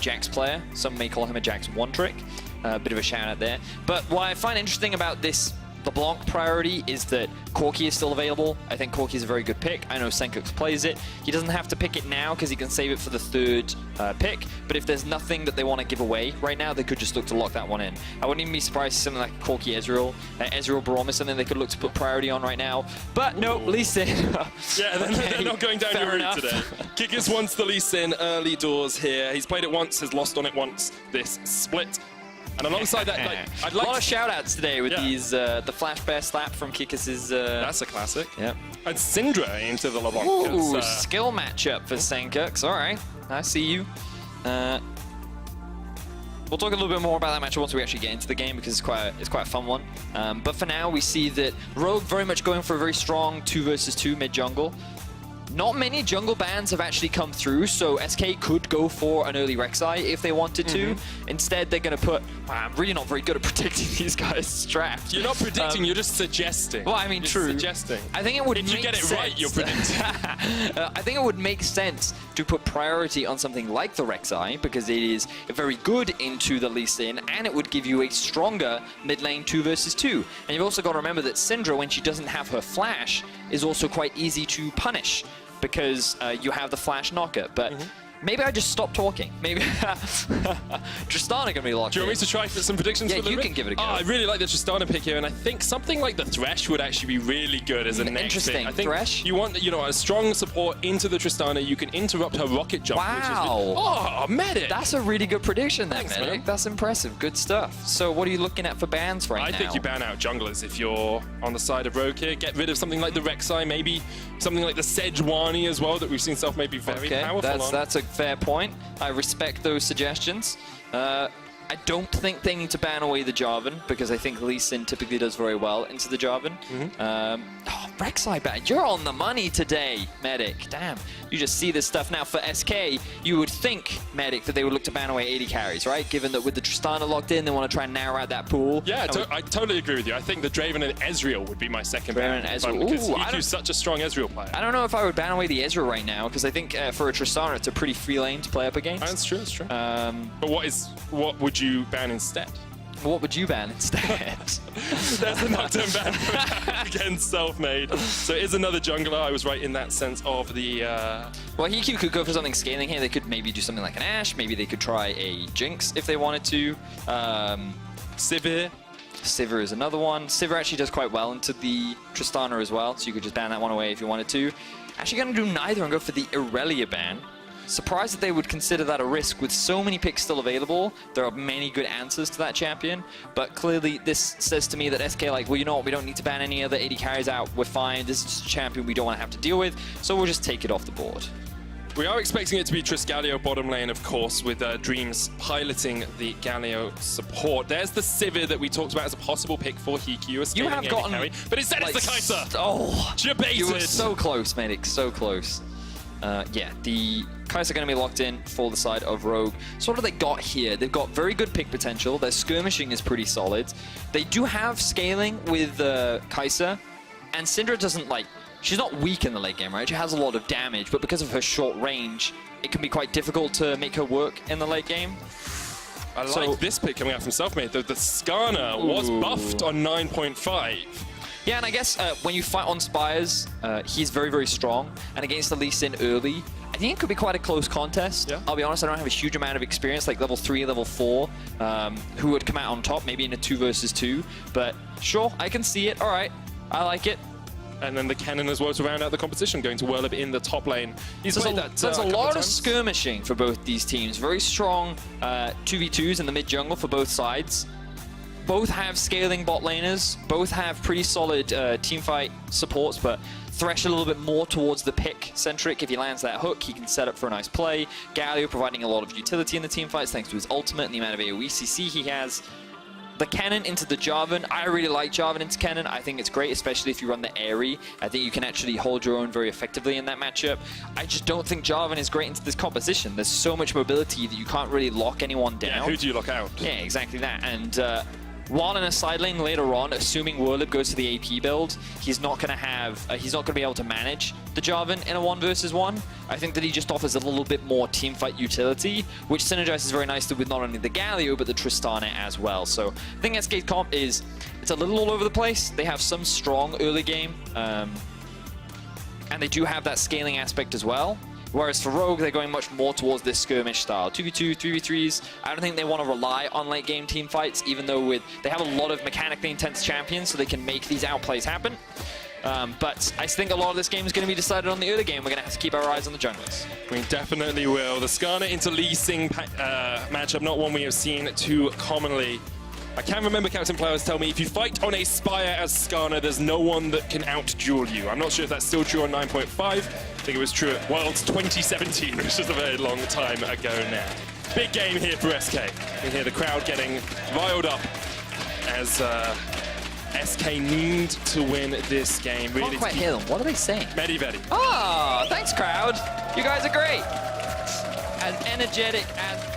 Jax player. Some may call him a Jax one-trick. Bit of a shout out there. But what I find interesting about this LeBlanc priority is that Corki is still available. I think Corki is a very good pick. I know Senkux plays it. He doesn't have to pick it now because he can save it for the third pick. But if there's nothing that they want to give away right now, they could just look to lock that one in. I wouldn't even be surprised if something like Corki Ezreal. Ezreal Barom is something they could look to put priority on right now. But no, Lee Sin. Yeah, they're not going down your route today. Kickers wants the Lee Sin early doors here. He's played it once, has lost on it once this split. And alongside that, I'd like a lot of shout-outs today with these, the Flash Bear slap from Kikis'... That's a classic. Yep. And Syndra into the LeBlanc. Ooh, skill matchup for Senkux. All right, I see you. We'll talk a little bit more about that matchup once we actually get into the game because it's quite a fun one. But for now, we see that Rogue very much going for a very strong 2 versus 2 mid-jungle. Not many jungle bans have actually come through, so SK could go for an early Rek'Sai if they wanted to. Instead, they're going to put... Wow, I'm really not very good at predicting these guys strapped. You're not predicting, you're just suggesting. Well, I mean, you're true. Suggesting. I think it would if make you get it sense. right, you're predicting. I think it would make sense to put priority on something like the Rek'Sai because it is very good into the Lee Sin and it would give you a stronger mid lane 2 versus 2. And you've also got to remember that Syndra, when she doesn't have her flash, is also quite easy to punish because you have the flash knocker. But maybe I just stop talking. Maybe Tristana going to be locked in. Do you want me to try for some predictions for the you can give it a go. Oh, I really like the Tristana pick here, and I think something like the Thresh would actually be really good as a next thing. I think Thresh? You want, a strong support into the Tristana. You can interrupt her rocket jump. Wow. Which is oh, Medic! That's a really good prediction there, Thanks, Medic. man. That's impressive. Good stuff. So what are you looking at for bans right now? I think you ban out junglers if you're on the side of Rogue here. Get rid of something like the Rek'Sai, maybe something like the Sejuani as well, that we've seen self-made be very powerful on. That's a fair point. I respect those suggestions. I don't think they need to ban away the Jarvan because I think Lee Sin typically does very well into the Jarvan. Oh, Rek'Sai ban. You're on the money today, Medic. Damn. You just see this stuff now. For SK, you would think, Medic, that they would look to ban away 80 carries, right? Given that with the Tristana locked in, they want to try and narrow out that pool. Yeah, I totally agree with you. I think the Draven and Ezreal would be my second ban. Draven and Ezreal. Because Ooh, EQ's such a strong Ezreal player. I don't know if I would ban away the Ezreal right now because I think for a Tristana, it's a pretty free lane to play up against. That's true, that's true. But what would you ban instead? What would you ban instead? There's the knockdown ban against self-made. So it is another jungler. I was right in that sense of the... Well, EQ could go for something scaling here. They could maybe do something like an Ashe. Maybe they could try a Jinx if they wanted to. Sivir. Sivir is another one. Sivir actually does quite well into the Tristana as well, so you could just ban that one away if you wanted to. Actually going to do neither and go for the Irelia ban. Surprised that they would consider that a risk with so many picks still available. There are many good answers to that champion, but clearly this says to me that SK like, well, you know what, we don't need to ban any other 80 carries out. We're fine. This is just a champion we don't want to have to deal with, so we'll just take it off the board. We are expecting it to be Triss-Galio bottom lane, of course, with Dreams piloting the Galio support. There's the Sivir that we talked about as a possible pick for Hikyu. You have gotten... carry, but instead it's the Kai'Sa! Oh! Debated. You were so close, Medic, so close. Yeah, the Kai'Sa are going to be locked in for the side of Rogue. So what have they got here? They've got very good pick potential. Their skirmishing is pretty solid. They do have scaling with Kai'Sa, and Syndra doesn't like... She's not weak in the late game, right? She has a lot of damage, but because of her short range, it can be quite difficult to make her work in the late game. I like this pick coming out from Selfmade. The Skarner was buffed on 9.5. Yeah, and I guess when you fight on Spires, he's very, very strong. And against the Lee Sin early, I think it could be quite a close contest. Yeah. I'll be honest, I don't have a huge amount of experience, like level 3, level 4, who would come out on top, maybe in a 2 versus 2. But sure, I can see it. All right, I like it. And then the cannon as well to round out the competition, going to Whirlib in the top lane. There's a lot of skirmishing for both these teams. Very strong 2v2s in the mid jungle for both sides. Both have scaling bot laners. Both have pretty solid teamfight supports, but Thresh a little bit more towards the pick-centric. If he lands that hook, he can set up for a nice play. Galio providing a lot of utility in the teamfights thanks to his ultimate and the amount of AoE CC he has. The cannon into the Jarvan. I really like Jarvan into cannon. I think it's great, especially if you run the Aerie. I think you can actually hold your own very effectively in that matchup. I just don't think Jarvan is great into this composition. There's so much mobility that you can't really lock anyone down. Yeah, who do you lock out? Yeah, exactly that. And while in a side lane later on, assuming Whirlib goes to the AP build, he's not going to have, he's not going to be able to manage the Jarvan in a 1 versus 1. I think that he just offers a little bit more teamfight utility, which synergizes very nicely with not only the Galio, but the Tristana as well. So I think SK's comp is, it's a little all over the place. They have some strong early game, and they do have that scaling aspect as well. Whereas for Rogue, they're going much more towards this skirmish style. 2v2, 3v3s. I don't think they want to rely on late game team fights, even though they have a lot of mechanically intense champions, so they can make these outplays happen. But I think a lot of this game is going to be decided on the early game. We're going to have to keep our eyes on the junglers. We definitely will. The Skarner into Lee Sin matchup, not one we have seen too commonly. I can remember Captain Players tell me, if you fight on a Spire as Skarner, there's no one that can out-duel you. I'm not sure if that's still true on 9.5. I think it was true at Worlds 2017, which is a very long time ago now. Big game here for SK. You can hear the crowd getting riled up as SK need to win this game. Really, can't quite hear them. What are they saying? Very, very. Oh, thanks, crowd. You guys are great. As energetic as...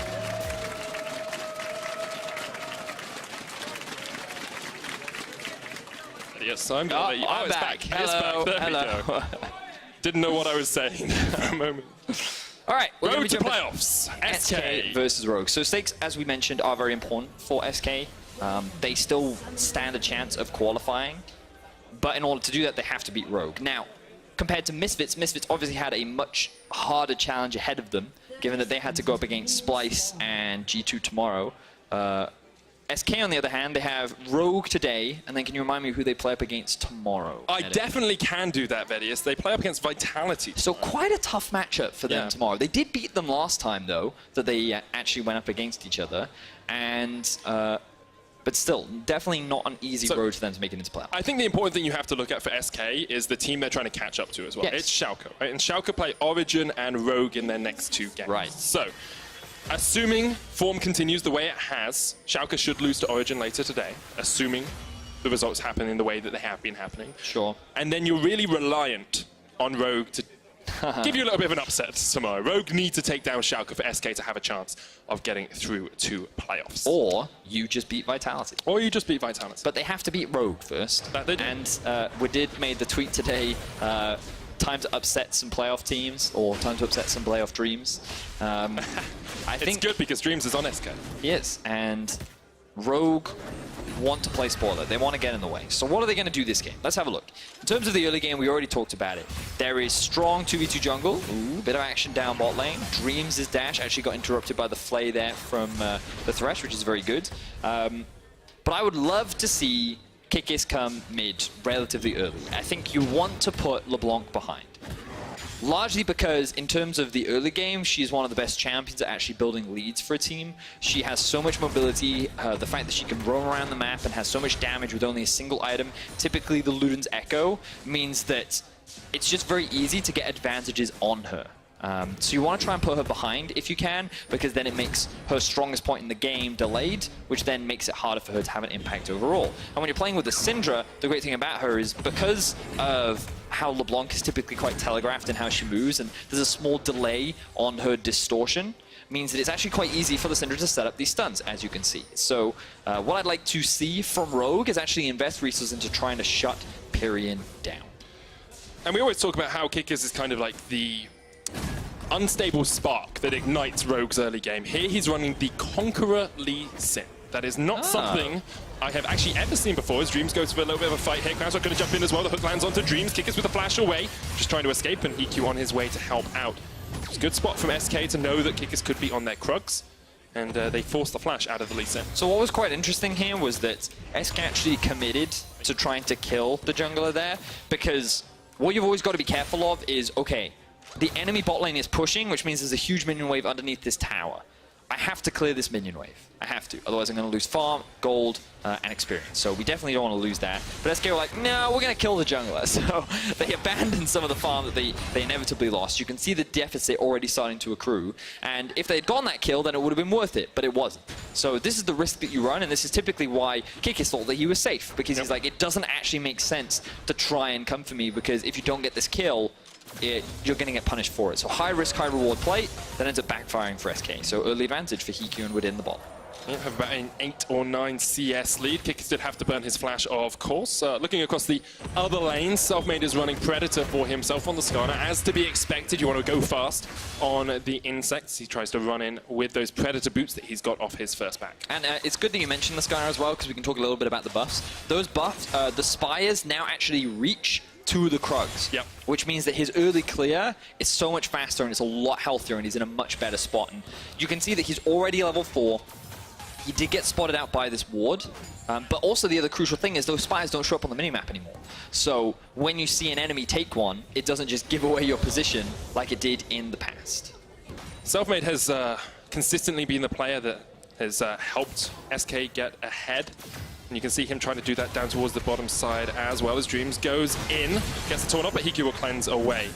Yes, I'm gonna let you. I'm back. Hello. It's back. There Hello. we go. Didn't know what I was saying for a moment. All right, we're Road to playoffs. SK versus Rogue. So stakes, as we mentioned, are very important for SK. They still stand a chance of qualifying, but in order to do that, they have to beat Rogue. Now, compared to Misfits, Misfits obviously had a much harder challenge ahead of them, given that they had to go up against Splice and G2 tomorrow. SK, on the other hand, they have Rogue today, and then can you remind me who they play up against tomorrow? I definitely can do that, Vedius. They play up against Vitality. So quite a tough matchup for them tomorrow. They did beat them last time, though, that they actually went up against each other. And, but still, definitely not an easy road for them to make it into playoffs. I think the important thing you have to look at for SK is the team they're trying to catch up to as well. Yes. It's Schalke, right? And Schalke play Origin and Rogue in their next 2 games. Right. So, assuming form continues the way it has, Schalke should lose to Origin later today, assuming the results happen in the way that they have been happening. Sure. And then you're really reliant on Rogue to give you a little bit of an upset tomorrow. Rogue need to take down Schalke for SK to have a chance of getting through to playoffs. Or you just beat Vitality. Or you just beat Vitality. But they have to beat Rogue first. That they do. And we did made the tweet today, time to upset some playoff teams, or time to upset some playoff dreams. I think it's good because Dreams is on SK. Yes, and Rogue want to play spoiler. They want to get in the way. So what are they going to do this game? Let's have a look. In terms of the early game, we already talked about it. There is strong 2v2 jungle. Ooh, bit of action down bot lane. Dreams' dash actually got interrupted by the flay there from the Thresh, which is very good. But I would love to see Kikis come mid relatively early. I think you want to put LeBlanc behind. Largely because in terms of the early game, she's one of the best champions at actually building leads for a team. She has so much mobility, the fact that she can roam around the map and has so much damage with only a single item, typically the Luden's Echo, means that it's just very easy to get advantages on her. So you want to try and put her behind if you can, because then it makes her strongest point in the game delayed, which then makes it harder for her to have an impact overall. And when you're playing with the Syndra, the great thing about her is because of how LeBlanc is typically quite telegraphed in how she moves, and there's a small delay on her distortion, means that it's actually quite easy for the Syndra to set up these stuns, as you can see. So what I'd like to see from Rogue is actually invest resources into trying to shut Pyrion down. And we always talk about how Kickers is kind of like the unstable spark that ignites Rogue's early game. Here he's running the Conqueror Lee Sin. That is not something I have actually ever seen before, as Dreams goes for a little bit of a fight here. Crowd's not going to jump in as well. The hook lands onto Dreams. Kickers with a flash away, just trying to escape, and EQ on his way to help out. It's a good spot from SK to know that Kickers could be on their Krugs, and they forced the flash out of the Lee Sin. So what was quite interesting here was that SK actually committed to trying to kill the jungler there, because what you've always got to be careful of is, okay, the enemy bot lane is pushing, which means there's a huge minion wave underneath this tower. I have to clear this minion wave. I have to. Otherwise, I'm going to lose farm, gold, and experience. So we definitely don't want to lose that. But SK were like, no, we're going to kill the jungler. So they abandoned some of the farm that they inevitably lost. You can see the deficit already starting to accrue. And if they had gotten that kill, then it would have been worth it. But it wasn't. So this is the risk that you run. And this is typically why Kikis thought that he was safe. Because he's like, it doesn't actually make sense to try and come for me. Because if you don't get this kill, you're going to get punished for it. So high risk, high reward play that ends up backfiring for SK. So early advantage for Hikyu and within the bot. They have about an 8 or 9 CS lead. Kickers did have to burn his flash, of course. Looking across the other lanes, Selfmade is running Predator for himself on the Skarner. As to be expected, you want to go fast on the insects. He tries to run in with those Predator boots that he's got off his first back. And it's good that you mentioned the Skarner as well, because we can talk a little bit about the buffs. Those buffs, the Spires now actually reach to the Krugs, yep. Which means that his early clear is so much faster and it's a lot healthier and he's in a much better spot. And you can see that he's already level 4. He did get spotted out by this ward, but also the other crucial thing is those Spires don't show up on the minimap anymore. So when you see an enemy take one, it doesn't just give away your position like it did in the past. Selfmade has consistently been the player that has helped SK get ahead. And you can see him trying to do that down towards the bottom side as well as Dreams goes in, gets the torn up, but Hiki will cleanse away.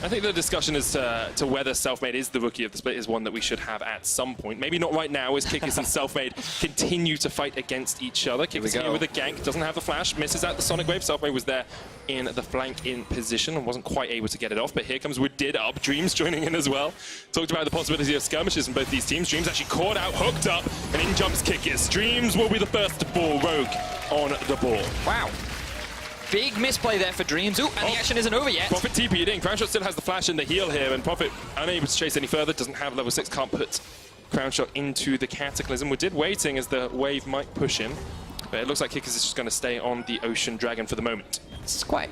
I think the discussion as to whether Selfmade is the rookie of the split is one that we should have at some point. Maybe not right now, as Kickers and Selfmade continue to fight against each other. Kickers here with a gank, doesn't have the flash, misses out the Sonic Wave. Selfmade was there in the flank in position and wasn't quite able to get it off, but here comes Wood up. Dreams joining in as well. Talked about the possibility of skirmishes in both these teams. Dreams actually caught out, hooked up, and in jumps Kickers. Dreams will be the first to fall Rogue on the ball. Wow. Big misplay there for Dreams. Ooh, and the action isn't over yet. Prophet TP'd in. Crownshot still has the flash and the heal here, and Prophet unable to chase any further, doesn't have level 6, can't put Crownshot into the Cataclysm. We did waiting as the wave might push in, but it looks like Kickers is just going to stay on the Ocean Dragon for the moment. This is quite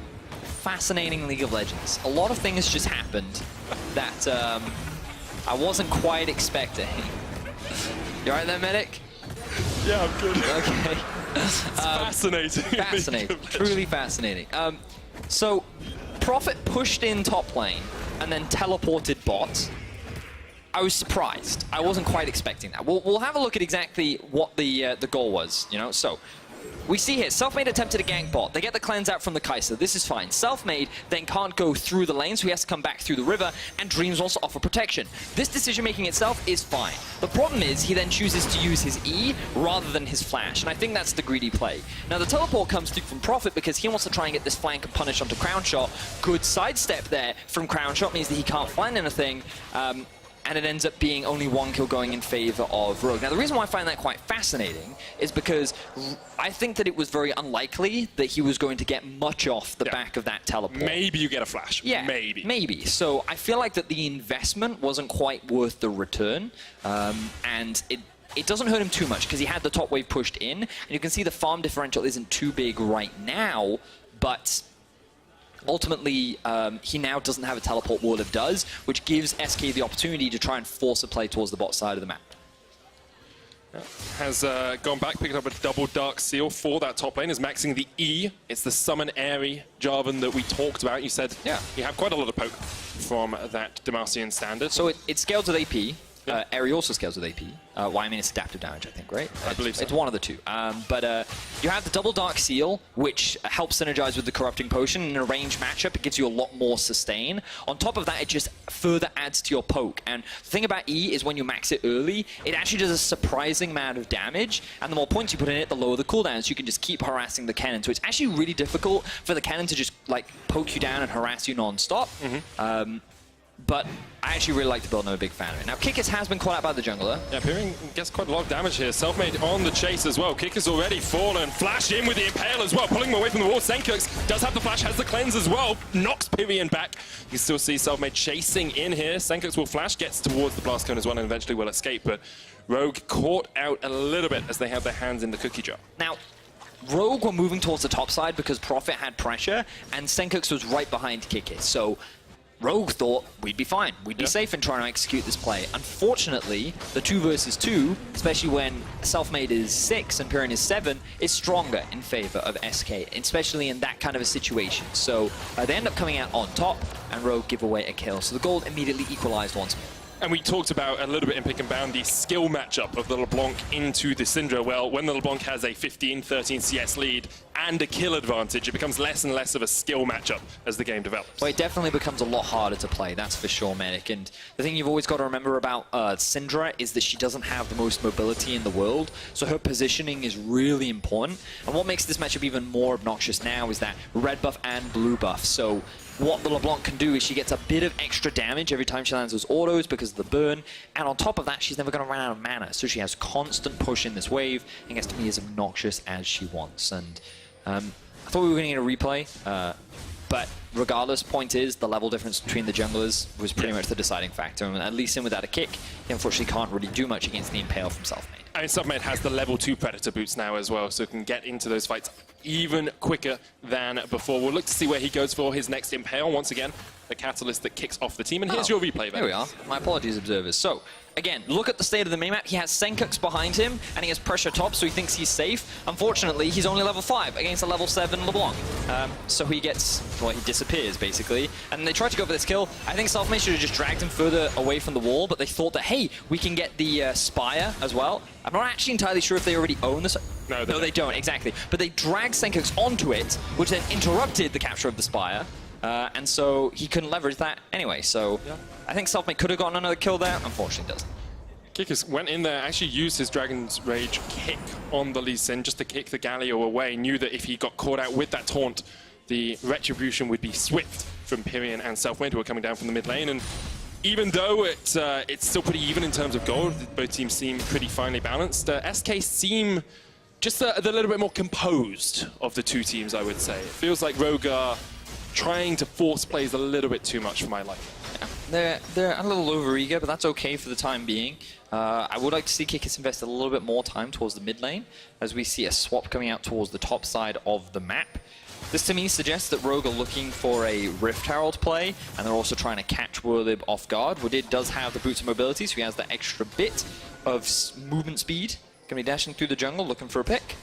fascinating League of Legends. A lot of things just happened that I wasn't quite expecting. You alright there, medic? Yeah, I'm good. Okay. It's fascinating. Fascinating. Truly fascinating. So, Prophet pushed in top lane and then teleported bot. I was surprised. I wasn't quite expecting that. We'll have a look at exactly what the goal was, you know? So, we see here, Selfmade attempted a gank bot. They get the cleanse out from the Kai'Sa. This is fine. Selfmade then can't go through the lane, so he has to come back through the river, and Dreams also offer protection. This decision-making itself is fine. The problem is he then chooses to use his E rather than his flash, and I think that's the greedy play. Now, the teleport comes through from Prophet because he wants to try and get this flank and punish onto Crownshot. Good sidestep there from Crownshot means that he can't find anything. And it ends up being only 1 kill going in favor of Rogue. Now, the reason why I find that quite fascinating is because I think that it was very unlikely that he was going to get much off the back of that teleport. Maybe you get a flash. Yeah, maybe. So I feel like that the investment wasn't quite worth the return, and it doesn't hurt him too much because he had the top wave pushed in, and you can see the farm differential isn't too big right now, but ultimately, he now doesn't have a teleport, Warlive does, which gives SK the opportunity to try and force a play towards the bot side of the map. Has gone back, picked up a double Dark Seal for that top lane, is maxing the E. It's the summon Airy Jarvan that we talked about. You said you have quite a lot of poke from that Demacian standard. So it scales with AP. Airy also scales with AP. Well, I mean, it's adaptive damage, I think, right? I believe so. It's one of the two. But you have the double Dark Seal, which helps synergize with the Corrupting Potion. In a ranged matchup, it gives you a lot more sustain. On top of that, it just further adds to your poke. And the thing about E is when you max it early, it actually does a surprising amount of damage. And the more points you put in it, the lower the cooldown. So you can just keep harassing the cannon. So it's actually really difficult for the cannon to just, like, poke you down and harass you non-stop. But I actually really like the build and I'm a big fan of it. Now, Kickers has been caught out by the jungler. Yeah, Peering gets quite a lot of damage here. Selfmade on the chase as well. Kickers already fallen. Flash in with the Impale as well, pulling him away from the wall. Senkirks does have the flash, has the cleanse as well. Knocks Pyrian back. You still see Selfmade chasing in here. Senkirks will flash, gets towards the blast cone as well, and eventually will escape. But Rogue caught out a little bit as they have their hands in the cookie jar. Now, Rogue were moving towards the top side because Prophet had pressure, and Senkirks was right behind Kickers. So Rogue thought we'd be fine. We'd be safe in trying to execute this play. Unfortunately, the 2 versus 2, especially when Selfmade is 6 and Pyrian is 7, is stronger in favor of SK, especially in that kind of a situation. So they end up coming out on top, and Rogue give away a kill. So the gold immediately equalized once more. And we talked about a little bit in Pick and Bound the skill matchup of the LeBlanc into the Syndra. Well, when the LeBlanc has a 15-13 CS lead and a kill advantage, it becomes less and less of a skill matchup as the game develops. Well, it definitely becomes a lot harder to play, that's for sure, Medic. And the thing you've always got to remember about Syndra is that she doesn't have the most mobility in the world, so her positioning is really important. And what makes this matchup even more obnoxious now is that red buff and blue buff. So what the LeBlanc can do is she gets a bit of extra damage every time she lands those autos because of the burn, and on top of that, she's never going to run out of mana, so she has constant push in this wave and gets to be as obnoxious as she wants. And I thought we were going to get a replay, but regardless, point is, the level difference between the junglers was pretty much the deciding factor, and at least in without a kick, he unfortunately can't really do much against the Impale from Selfmade. And Selfmade has the level 2 Predator boots now as well, so it can get into those fights even quicker than before. We'll look to see where he goes for his next Impale. Once again, the catalyst that kicks off the team. And here's your replay, There we are. My apologies, observers. So, again, look at the state of the minimap. He has Senkux behind him, and he has pressure top, so he thinks he's safe. Unfortunately, he's only level 5 against a level 7 LeBlanc. So he gets, well, he disappears, basically. And they tried to go for this kill. I think Selfmade should have just dragged him further away from the wall, but they thought that, hey, we can get the Spire as well. I'm not actually entirely sure if they already own this. No, they don't, exactly. But they dragged Senkux onto it, which then interrupted the capture of the Spire. And so he couldn't leverage that anyway. So yeah. I think Selfmade could have gotten another kill there. Unfortunately, doesn't. Kickers went in there, actually used his Dragon's Rage kick on the Lee Sin just to kick the Galio away. Knew that if he got caught out with that taunt, the retribution would be swift from Pyrion and Selfmade, who are coming down from the mid lane. And even though it's still pretty even in terms of gold, both teams seem pretty finely balanced. SK seem just a little bit more composed of the two teams, I would say. It feels like Rogue are trying to force plays a little bit too much for my liking. Yeah, they're a little overeager, but that's okay for the time being. I would like to see Kickers invest a little bit more time towards the mid lane, as we see a swap coming out towards the top side of the map. This to me suggests that Rogue are looking for a Rift Herald play, and they're also trying to catch Whirlib off guard. Woodid does have the boots of mobility, so he has that extra bit of movement speed. Gonna be dashing through the jungle, looking for a pick.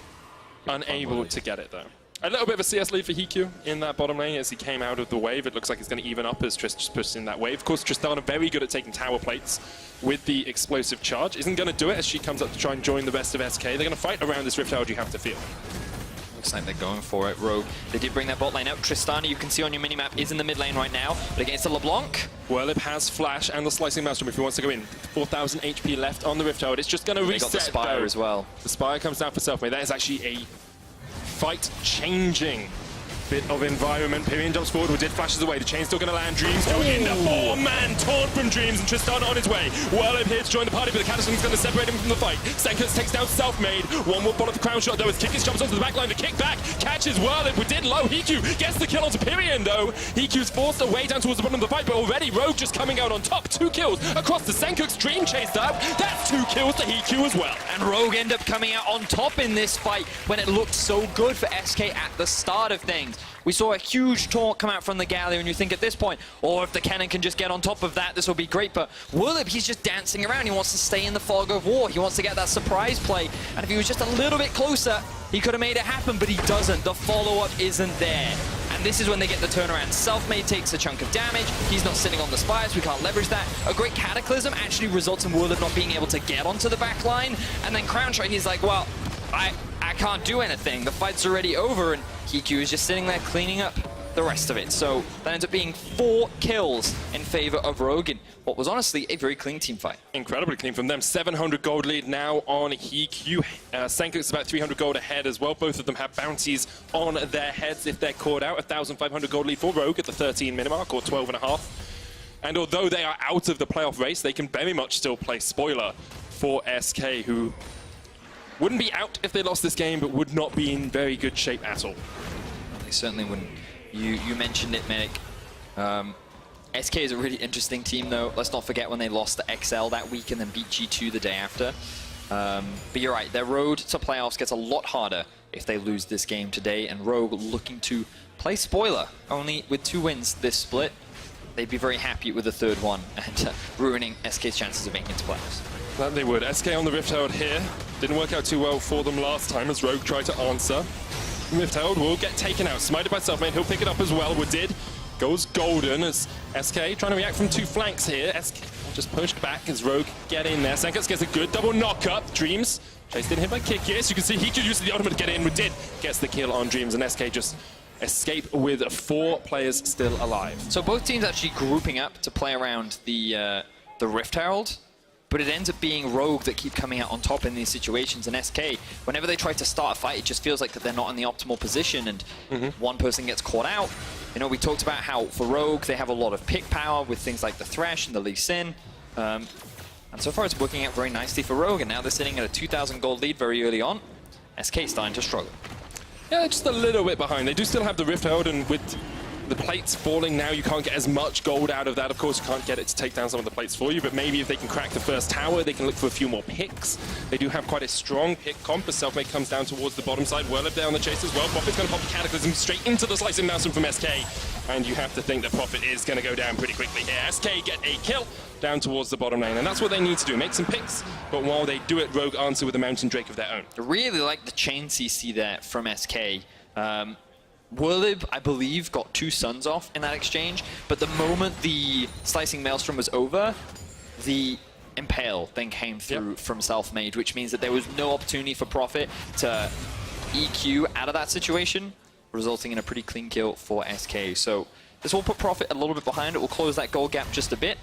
Unable to get it, though. A little bit of a CS lead for Hiku in that bottom lane as he came out of the wave. It looks like it's going to even up as Triss just pushes in that wave. Of course, Tristana very good at taking tower plates with the explosive charge. Isn't going to do it as she comes up to try and join the rest of SK. They're going to fight around this Rift Herald, you have to feel. Looks like they're going for it, Rogue. They did bring that bot lane out. Tristana, you can see on your minimap, is in the mid lane right now, but against the LeBlanc. Whirlib has Flash and the Slicing Maelstrom if he wants to go in. 4,000 HP left on the Rift Herald. It's just going to reset. They got the Spire though. As well. The Spire comes down for Selfmade. That is actually a fight-changing bit of environment. Pyrion jumps forward, Woodid flashes away. The chain's still going to land. Dreams going in. The 4-man taunt from Dreams, and Tristana on his way. Whirlib here to join the party, but the Cataclysm is going to separate him from the fight. Senkux takes down Selfmade. One more bottle of the crown shot, though, as Kickers jumps onto the back line to kick back. Catches Whirlib. Woodid low. Hiku gets the kill onto Pyrion, though. Hiku's forced away down towards the bottom of the fight, but already Rogue just coming out on top. 2 kills across the Senkux. Dream chased out. That's 2 kills to Hiku as well. And Rogue end up coming out on top in this fight when it looked so good for SK at the start of things. We saw a huge taunt come out from the Galio, and you think at this point, oh, if the cannon can just get on top of that, this will be great. But Whirlib, he's just dancing around. He wants to stay in the fog of war. He wants to get that surprise play. And if he was just a little bit closer, he could have made it happen, but he doesn't. The follow-up isn't there. And this is when they get the turnaround. Selfmade takes a chunk of damage. He's not sitting on the spires. We can't leverage that. A great Cataclysm actually results in Whirlib not being able to get onto the back line. And then Crownshot, he's like, well, I can't do anything. The fight's already over, and Hiku is just sitting there cleaning up the rest of it. So that ends up being 4 kills in favor of Rogue in what was honestly a very clean team fight. Incredibly clean from them. 700 gold lead now on Hiku. Senkux is about 300 gold ahead as well. Both of them have bounties on their heads if they're caught out. 1,500 gold lead for Rogue at the 13 minute mark, or 12.5. And although they are out of the playoff race, they can very much still play spoiler for SK, who wouldn't be out if they lost this game, but would not be in very good shape at all. They certainly wouldn't. You mentioned it, Medic. SK is a really interesting team, though. Let's not forget when they lost to XL that week and then beat G2 the day after. But you're right, their road to playoffs gets a lot harder if they lose this game today, and Rogue looking to play spoiler. Only with 2 wins this split, they'd be very happy with the 3rd one and ruining SK's chances of making it to playoffs. That they would. SK on the Rift Herald here. Didn't work out too well for them last time as Rogue tried to answer. Rift Herald will get taken out. Smited by Selfmade. He'll pick it up as well. Woodid goes golden as SK trying to react from 2 flanks here. SK just pushed back as Rogue get in there. Senkux gets a good double knock-up. Dreams chased in hit by Kick. Yes, you can see he could use the ultimate to get in. Woodid gets the kill on Dreams, and SK just escape with 4 players still alive. So both teams actually grouping up to play around the Rift Herald. but it ends up being Rogue that keep coming out on top in these situations. And SK, whenever they try to start a fight, it just feels like that they're not in the optimal position, and one person gets caught out. You know, we talked about how for Rogue, they have a lot of pick power with things like the Thresh and the Lee Sin. And so far it's working out very nicely for Rogue, and now they're sitting at a 2,000 gold lead very early on. SK starting to struggle. Yeah, just a little bit behind. They do still have the Rift Herald, and with the plates falling now, you can't get as much gold out of that. Of course, you can't get it to take down some of the plates for you, but maybe if they can crack the first tower, they can look for a few more picks. They do have quite a strong pick comp as Selfmade comes down towards the bottom side. Whirlip there on the chase as well. Prophet's going to pop the Cataclysm straight into the Slicing Maelstrom from SK, and you have to think that Prophet is going to go down pretty quickly here. SK get a kill down towards the bottom lane, and that's what they need to do, make some picks, but while they do it, Rogue answer with a Mountain Drake of their own. I really like the chain CC there from SK. Whirlib, I believe, got 2 suns off in that exchange, but the moment the Slicing Maelstrom was over, the Impale then came through from Selfmade, which means that there was no opportunity for Prophet to EQ out of that situation, resulting in a pretty clean kill for SK. So this will put Prophet a little bit behind. It will close that gold gap just a bit,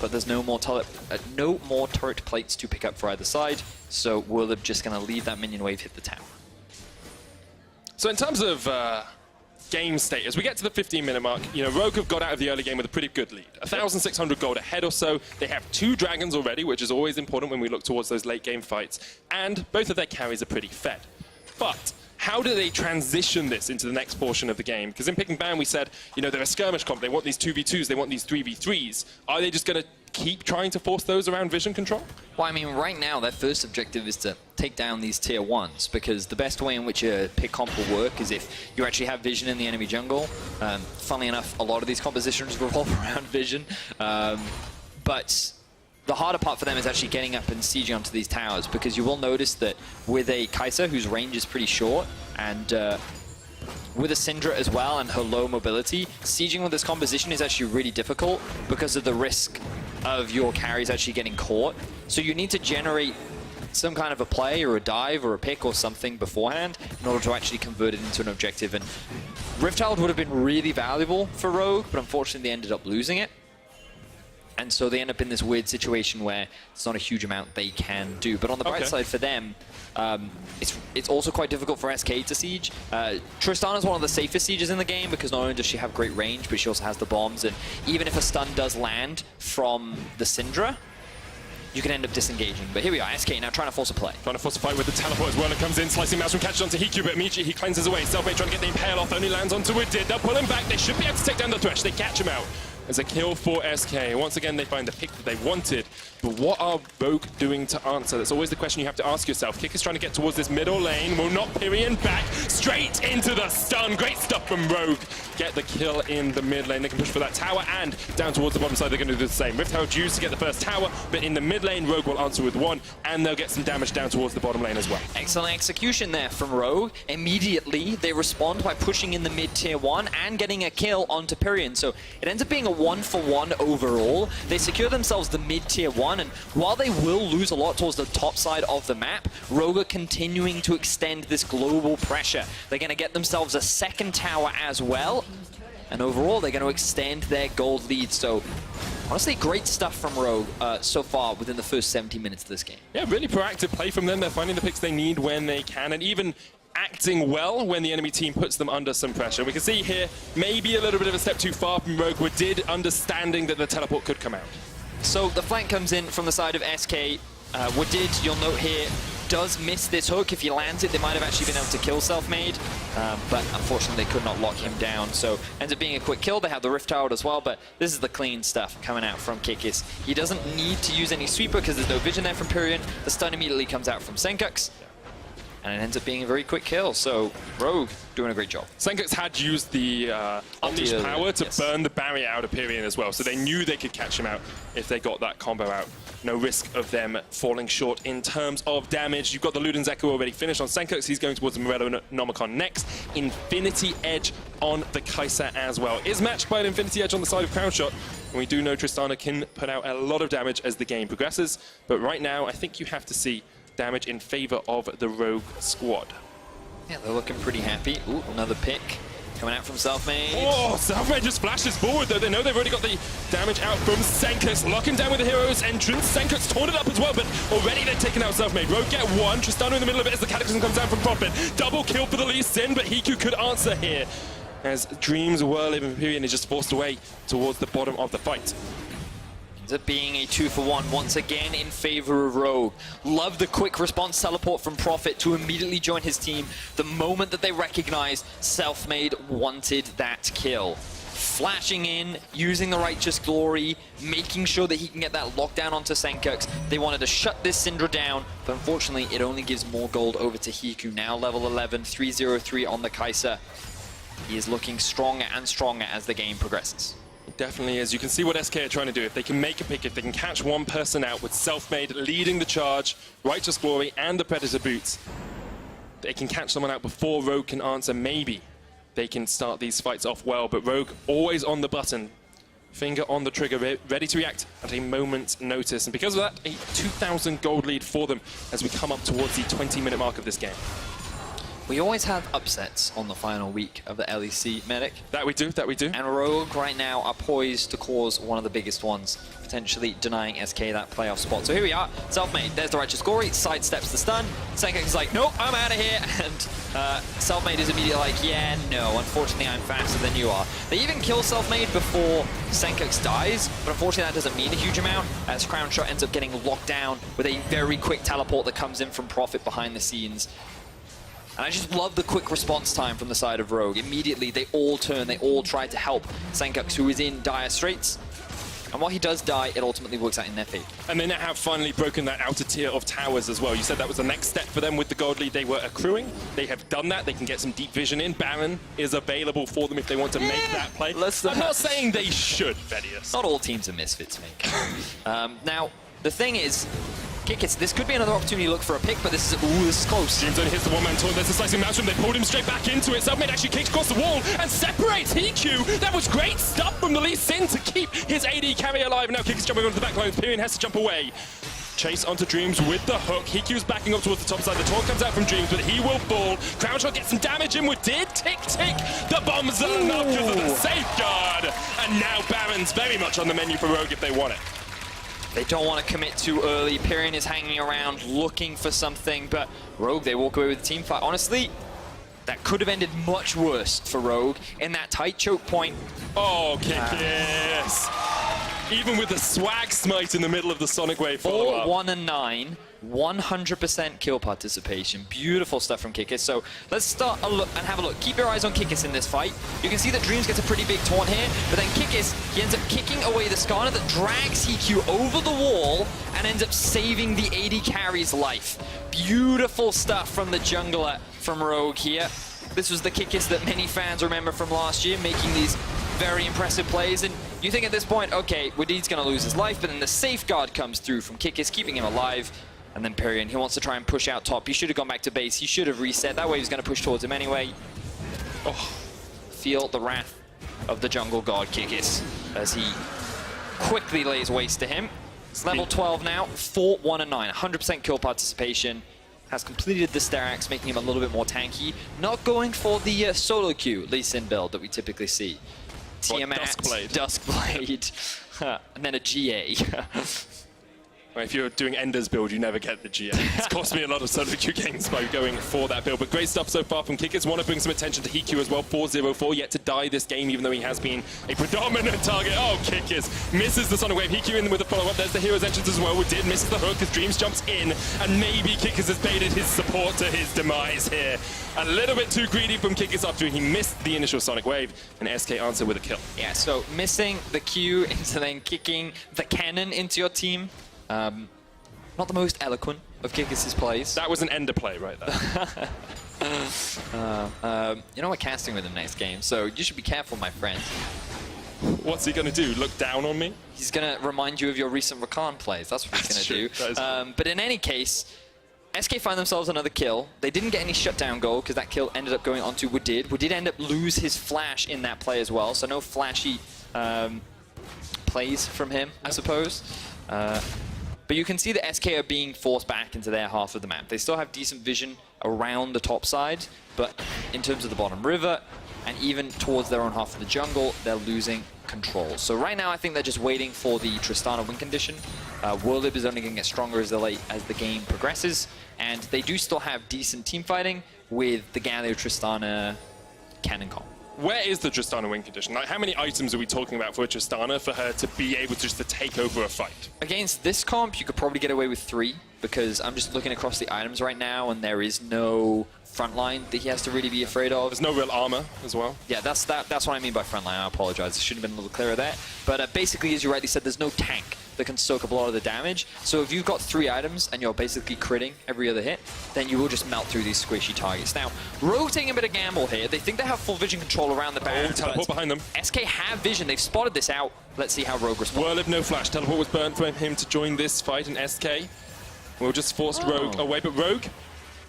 but there's no more turret plates to pick up for either side, so Whirlib just going to leave that minion wave hit the tower. So in terms of game state, as we get to the 15-minute mark, you know, Rogue have got out of the early game with a pretty good lead. 1,600 gold ahead or so. They have 2 dragons already, which is always important when we look towards those late game fights. And both of their carries are pretty fed. But how do they transition this into the next portion of the game? Because in Pick and Ban, we said, you know, they're a skirmish comp. They want these 2v2s. They want these 3v3s. Are they just going to keep trying to force those around vision control? Well, I mean, right now, their first objective is to take down these tier 1s, because the best way in which a pick comp will work is if you actually have vision in the enemy jungle. Funnily enough, a lot of these compositions revolve around vision. But the harder part for them is actually getting up and sieging onto these towers, because you will notice that with a Kai'Sa whose range is pretty short, and with a Syndra as well and her low mobility, sieging with this composition is actually really difficult because of the risk of your carries actually getting caught. So you need to generate some kind of a play or a dive or a pick or something beforehand in order to actually convert it into an objective. And Rift Herald would have been really valuable for Rogue, but unfortunately they ended up losing it. And so they end up in this weird situation where it's not a huge amount they can do. But on the bright side for them, it's also quite difficult for SK to siege. Tristana is one of the safest sieges in the game, because not only does she have great range, but she also has the bombs. And even if a stun does land from the Syndra, you can end up disengaging. But here we are, SK now trying to force a play. Trying to force a fight with the teleport as Whirlip comes in. Slicing Maelstrom catches onto Hiku, but immediately he cleanses away. Selfmade trying to get the Impale off, only lands onto it. They'll pull him back. They should be able to take down the Thresh. They catch him out. There's a kill for SK. Once again, they find the pick that they wanted. But what are Rogue doing to answer? That's always the question you have to ask yourself. Kick is trying to get towards this middle lane. Will not Pyrian back. Straight into the stun. Great stuff from Rogue. Get the kill in the mid lane. They can push for that tower, and down towards the bottom side, they're going to do the same. Rift Herald used to get the first tower, but in the mid lane, Rogue will answer with 1, and they'll get some damage down towards the bottom lane as well. Excellent execution there from Rogue. Immediately, they respond by pushing in the mid tier 1 and getting a kill onto Pyrian. So it ends up being a 1-for-1 overall. They secure themselves the mid tier 1, and while they will lose a lot towards the top side of the map, Rogue are continuing to extend this global pressure. They're going to get themselves a second tower as well, and overall they're going to extend their gold lead. So honestly, great stuff from Rogue so far within the first 70 minutes of this game. Yeah, really proactive play from them. They're finding the picks they need when they can, and even acting well when the enemy team puts them under some pressure. We can see here maybe a little bit of a step too far from Rogue, who did understanding that the teleport could come out. So the flank comes in from the side of SK. Woodid, you'll note here, does miss this hook. If he lands it, they might have actually been able to kill Selfmade, but unfortunately they could not lock him down. So ends up being a quick kill. They have the Rift Tower as well, but this is the clean stuff coming out from Kikis. He doesn't need to use any sweeper because there's no vision there from Pyrian. The stun immediately comes out from Senkux, and it ends up being a very quick kill. So Rogue doing a great job. Senkux had used the Unleash power to burn the barrier out of Pyrian as well, so they knew they could catch him out if they got that combo out. No risk of them falling short in terms of damage. You've got the Luden's Echo already finished on Senkux. He's going towards the Morello Nomicon next. Infinity Edge on the Kai'Sa as well. Is matched by an Infinity Edge on the side of Crown Shot. And we do know Tristana can put out a lot of damage as the game progresses. But right now, I think you have to see damage in favor of the Rogue squad. Yeah, they're looking pretty happy. Ooh, another pick Coming out from Selfmade. Oh, Selfmade just flashes forward, though. They know they've already got the damage out from Senkux. Locking down with the hero's entrance. Senkux torn it up as well, but already they've taken out Selfmade. Rogue get one. Tristano in the middle of it as the Cataclysm comes down from Profit. Double kill for the Lee Sin, but Hiku could answer here, as Dreams Whirl Imperium is just forced away towards the bottom of the fight. Ends up being a 2-for-1 once again in favor of Rogue. Love the quick response teleport from Profit to immediately join his team the moment that they recognize Selfmade wanted that kill. Flashing in, using the Righteous Glory, making sure that he can get that lockdown onto Senkux. They wanted to shut this Syndra down, but unfortunately it only gives more gold over to Hiku. Now level 11, 303 on the Kai'Sa. He is looking stronger and stronger as the game progresses. Definitely is. You can see what SK are trying to do. If they can make a pick, if they can catch one person out with Selfmade leading the charge, Righteous Glory and the Predator Boots, they can catch someone out before Rogue can answer. Maybe they can start these fights off well, but Rogue always on the button, finger on the trigger, ready to react at a moment's notice. And because of that, a 2,000 gold lead for them as we come up towards the 20-minute mark of this game. We always have upsets on the final week of the LEC, Medic. That we do, that we do. And Rogue right now are poised to cause one of the biggest ones, potentially denying SK that playoff spot. So here we are, Selfmade, there's the Righteous Glory, sidesteps the stun. Senkux is like, nope, I'm out of here. And Selfmade is immediately like, yeah, no, unfortunately I'm faster than you are. They even kill Selfmade before Senkux dies, but unfortunately that doesn't mean a huge amount, as Crown Shot ends up getting locked down with a very quick teleport that comes in from Profit behind the scenes. And I just love the quick response time from the side of Rogue. Immediately, they all turn, they all try to help Senkux, who is in dire straits. And while he does die, it ultimately works out in their favor. And they now have finally broken that outer tier of towers as well. You said that was the next step for them with the gold lead they were accruing. They have done that. They can get some deep vision in. Baron is available for them if they want to make that play. I'm not saying they should, Vedius. Not all teams are misfits, mate. Now, the thing is, Kikis, this could be another opportunity to look for a pick, but this is close. Dreams only hits the one-man taunt. There's a slicing maelstrom. They pulled him straight back into it. Selfmade actually kicks across the wall and separates Hiku. That was great stuff from the Lee Sin to keep his AD carry alive. Now Kikis jumping onto the back lines. Pyrion has to jump away. Chase onto Dreams with the hook. Hiku's backing up towards the top side. The taunt comes out from Dreams, but he will fall. Crown Shot gets some damage in with Did. Tick, tick. The bombs are enough because of the safeguard. And now Baron's very much on the menu for Rogue if they want it. They don't want to commit too early. Pyrion is hanging around looking for something, but Rogue, they walk away with the team fight. Honestly, that could have ended much worse for Rogue in that tight choke point. Oh, Kikis! Even with the swag smite in the middle of the Sonic Wave follow-up. 4, 1, and 9. 100% kill participation. Beautiful stuff from Kikis. So let's start a look and have a look. Keep your eyes on Kikis in this fight. You can see that Dreams gets a pretty big taunt here, but then Kikis, he ends up kicking away the Skarner that drags Hiku over the wall and ends up saving the AD carry's life. Beautiful stuff from the jungler from Rogue here. This was the Kikis that many fans remember from last year, making these very impressive plays. And you think at this point, okay, Wadid's going to lose his life, but then the safeguard comes through from Kikis, keeping him alive. And then Pyrion, he wants to try and push out top. He should have gone back to base. He should have reset. That way he was going to push towards him anyway. Oh, feel the wrath of the jungle god Kikis as he quickly lays waste to him. It's level 12 now, 4, 1, and 9. 100% kill participation. Has completed the Sterax, making him a little bit more tanky. Not going for the solo queue Lee Sin build that we typically see. Tiamat, Duskblade, and then a GA. Well, if you're doing Ender's build, you never get the GA. It's cost me a lot of solo queue games by going for that build. But great stuff so far from Kikis. Want to bring some attention to Hiku as well. 4-0-4, yet to die this game, even though he has been a predominant target. Oh, Kikis misses the Sonic Wave. Hiku in with a follow-up. There's the hero's entrance as well. We did miss the hook as Dreams jumps in. And maybe Kikis has baited his support to his demise here. A little bit too greedy from Kikis after he missed the initial Sonic Wave. And SK answer with a kill. Yeah, so missing the Q into then kicking the cannon into your team. Not the most eloquent of Kikis' plays. That was an Ender play right there. You know we're casting with him next game, so you should be careful, my friend. What's he going to do? Look down on me? He's going to remind you of your recent Rakan plays. That's what he's going to do. But in any case, SK find themselves another kill. They didn't get any shutdown goal because that kill ended up going on to Wadid. Wadid ended up lose his flash in that play as well, so no flashy plays from him, I suppose. But you can see that SK are being forced back into their half of the map. They still have decent vision around the top side, but in terms of the bottom river, and even towards their own half of the jungle, they're losing control. So right now, I think they're just waiting for the Tristana win condition. Whirlib is only going to get stronger as the game progresses, and they do still have decent team fighting with the Galio Tristana cannon comp. Where is the Tristana win condition? Like, how many items are we talking about for a Tristana for her to be able to just to take over a fight? Against this comp, you could probably get away with 3, because I'm just looking across the items right now, and there is no frontline that he has to really be afraid of. There's no real armor as well. Yeah, that's what I mean by frontline. I apologize. I should have been a little clearer there. But basically, as you rightly said, there's no tank that can soak up a lot of the damage. So if you've got 3 items and you're basically critting every other hit, then you will just melt through these squishy targets. Now, Rogue taking a bit of gamble here. They think they have full vision control around the Baron. Teleport behind them. SK have vision. They've spotted this out. Let's see how Rogue responds. Whirlib, no flash. Teleport was burnt for him to join this fight, and SK will just force Rogue away. But Rogue,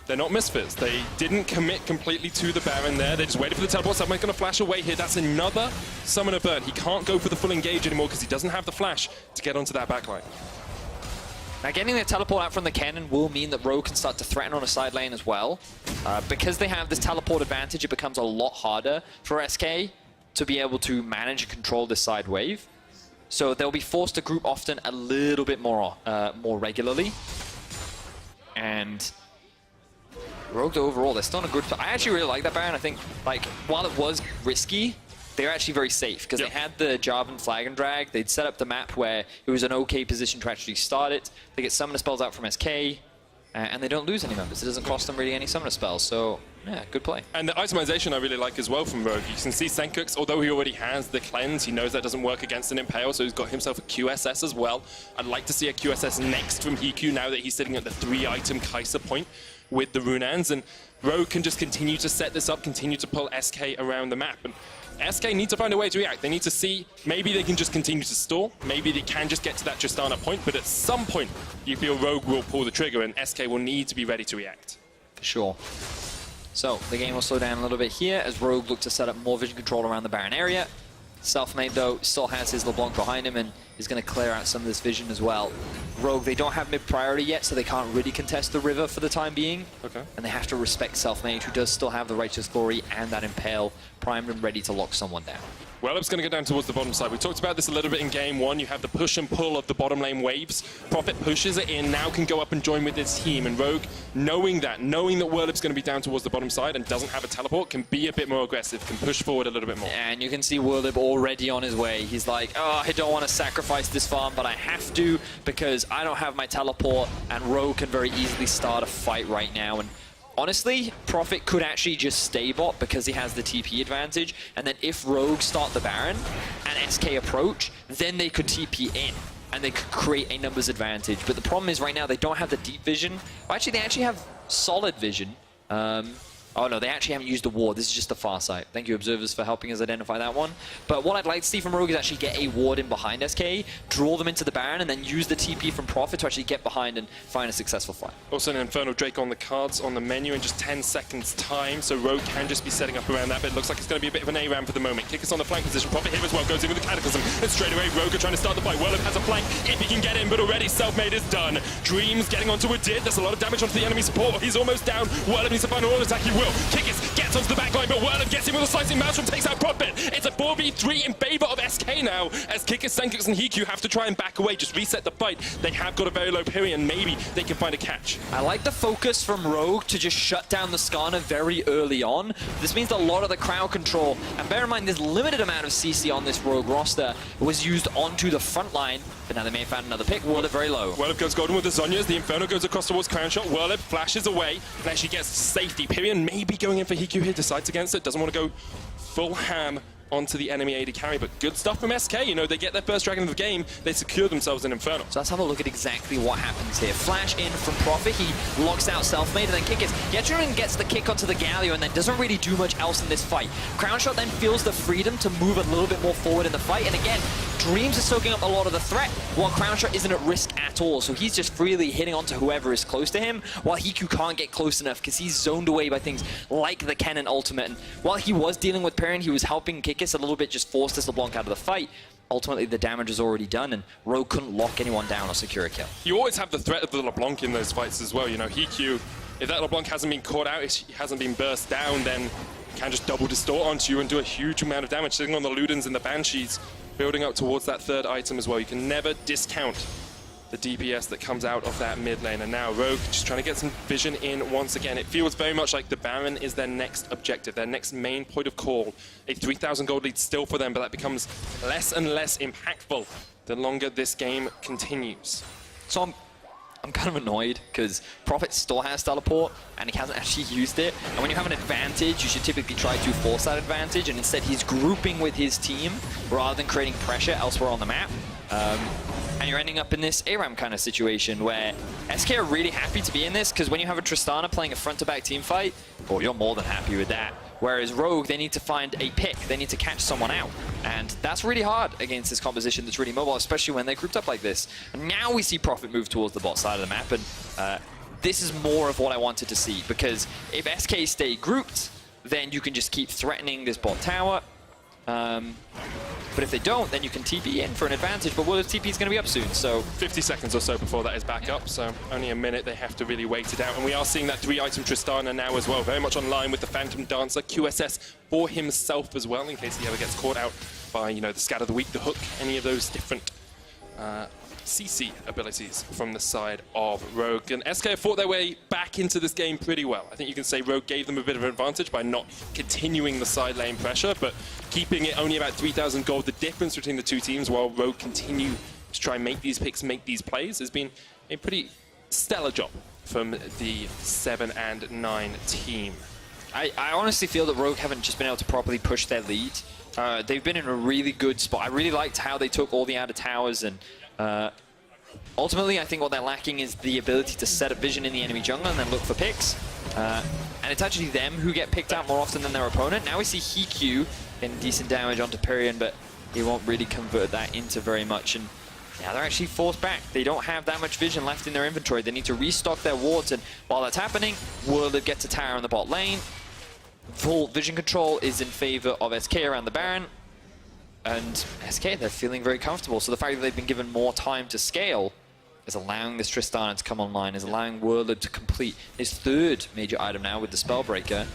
they're not misfits. They didn't commit completely to the Baron there. They just waited for the teleport. Someone's going to flash away here. That's another summoner burn. He can't go for the full engage anymore because he doesn't have the flash to get onto that backline. Now, getting the teleport out from the cannon will mean that Rogue can start to threaten on a side lane as well. Because they have this teleport advantage, it becomes a lot harder for SK to be able to manage and control this side wave. So they'll be forced to group often a little bit more regularly. And Rogue overall, they're still in a good... I actually really like that Baron. I think, like, while it was risky, they're actually very safe because they had the Jarvan flag and drag. They'd set up the map where it was an okay position to actually start it. They get summoner spells out from SK, and they don't lose any members. It doesn't cost them really any summoner spells, so yeah, good play. And the itemization I really like as well from Rogue. You can see Senkux, although he already has the cleanse, he knows that doesn't work against an Impale, so he's got himself a QSS as well. I'd like to see a QSS next from Hiku now that he's sitting at the 3-item Kai'Sa point with the Runans, and Rogue can just continue to set this up, continue to pull SK around the map. And SK need to find a way to react. They need to see, maybe they can just continue to stall, maybe they can just get to that Tristana point, but at some point you feel Rogue will pull the trigger and SK will need to be ready to react. For sure. So the game will slow down a little bit here as Rogue looks to set up more vision control around the Baron area. Selfmade, though, still has his LeBlanc behind him and is going to clear out some of this vision as well. Rogue, they don't have mid-priority yet, so they can't really contest the river for the time being. Okay. And they have to respect Selfmade, who does still have the Righteous Glory and that Impale primed and ready to lock someone down. Whirlib's going to go down towards the bottom side. We talked about this a little bit in game 1. You have the push and pull of the bottom lane waves. Prophet pushes it in, now can go up and join with his team. And Rogue, knowing that Whirlib's going to be down towards the bottom side and doesn't have a teleport, can be a bit more aggressive, can push forward a little bit more. And you can see Whirlib already on his way. He's like, oh, I don't want to sacrifice this farm, but I have to because I don't have my teleport, and Rogue can very easily start a fight right now. And honestly, Prophet could actually just stay bot because he has the TP advantage, and then if Rogue start the Baron and SK approach, then they could TP in and they could create a numbers advantage. But the problem is right now they don't have the deep vision. Well, actually, they actually have solid vision. Oh no, they actually haven't used the ward. This is just the far side. Thank you, observers, for helping us identify that one. But what I'd like to see from Rogue is actually get a ward in behind SK, draw them into the Baron, and then use the TP from Prophet to actually get behind and find a successful fight. Also an Infernal Drake on the cards on the menu in just 10 seconds time, so Rogue can just be setting up around that, but it looks like it's going to be a bit of an A-ram for the moment. Kick us on the flank position. Prophet here as well, goes in with the Cataclysm, and straight away Rogue are trying to start the fight. Whirlib has a flank if he can get in, but already Selfmade is done. Dreams getting onto a did. There's a lot of damage onto the enemy support. He's almost down. Whirlib needs to find an all attack. He will. Kick gets onto the backline, but Whirlib gets in with a slicing maelstrom, takes out Prophet. It's a 4v3 in favor of SK now, as Kickers, Senkux, and Hiku have to try and back away, just reset the fight. They have got a very low period, and maybe they can find a catch. I like the focus from Rogue to just shut down the Skarner very early on. This means a lot of the crowd control, and bear in mind there's limited amount of CC on this Rogue roster. It was used onto the front line, but now they may have found another pick. Whirlib very low. Whirlib goes golden with the Zhonya's. The Inferno goes across towards Crown Shot. Whirlib flashes away and actually gets safety. Pyrion maybe going in for Hiku here, decides against it, doesn't want to go full ham onto the enemy AD carry, but good stuff from SK. You know, they get their first dragon of the game, they secure themselves an Inferno. So let's have a look at exactly what happens here. Flash in from Prophet, he locks out Selfmade, and then Kickers. Yetrin gets the kick onto the Galio and then doesn't really do much else in this fight. Crown Shot then feels the freedom to move a little bit more forward in the fight, and again, Dreams is soaking up a lot of the threat, while Crown Shot isn't at risk at all, so he's just freely hitting onto whoever is close to him, while Hiku can't get close enough because he's zoned away by things like the Cannon ultimate. And while he was dealing with Perrin, he was helping Kickis a little bit, just forced this LeBlanc out of the fight. Ultimately, the damage is already done, and Rogue couldn't lock anyone down or secure a kill. You always have the threat of the LeBlanc in those fights as well. You know, Hiku, if that LeBlanc hasn't been caught out, he hasn't been burst down, then can just double distort onto you and do a huge amount of damage, sitting on the Ludens and the Banshees, building up towards that third item as well. You can never discount the DPS that comes out of that mid lane. And now Rogue just trying to get some vision in once again. It feels very much like the Baron is their next objective, their next main point of call. A 3,000 gold lead still for them, but that becomes less and less impactful the longer this game continues. So I'm kind of annoyed because Prophet still has teleport and he hasn't actually used it. And when you have an advantage, you should typically try to force that advantage, and instead he's grouping with his team rather than creating pressure elsewhere on the map. And you're ending up in this ARAM kind of situation where SK are really happy to be in this, because when you have a Tristana playing a front-to-back team fight, well, you're more than happy with that. Whereas Rogue, they need to find a pick, they need to catch someone out. And that's really hard against this composition that's really mobile, especially when they're grouped up like this. And now we see Prophet move towards the bot side of the map, and this is more of what I wanted to see, because if SK stay grouped, then you can just keep threatening this bot tower. But if they don't, then you can TP in for an advantage, but World of TP is going to be up soon, so... 50 seconds or so before that is back up, so only a minute they have to really wait it out. And we are seeing that 3-item Tristana now as well, very much online with the Phantom Dancer, QSS for himself as well, in case he ever gets caught out by, you know, the Scatter the Weak, the Hook, any of those different CC abilities from the side of Rogue. And SK have fought their way back into this game pretty well. I think you can say Rogue gave them a bit of an advantage by not continuing the side lane pressure, but keeping it only about 3,000 gold. The difference between the two teams, while Rogue continue to try and make these picks, make these plays, has been a pretty stellar job from the 7 and 9 team. I honestly feel that Rogue haven't just been able to properly push their lead. They've been in a really good spot. I really liked how they took all the outer towers, and ultimately, I think what they're lacking is the ability to set up vision in the enemy jungle and then look for picks. And it's actually them who get picked out more often than their opponent. Now we see Hiku getting decent damage onto Pyrion, but he won't really convert that into very much. And now they're actually forced back. They don't have that much vision left in their inventory. They need to restock their wards, and while that's happening, World get to tower in the bot lane. Full vision control is in favor of SK around the Baron. And SK, they're feeling very comfortable. So the fact that they've been given more time to scale is allowing this Tristana to come online, is allowing World to complete his third major item now with the Spellbreaker.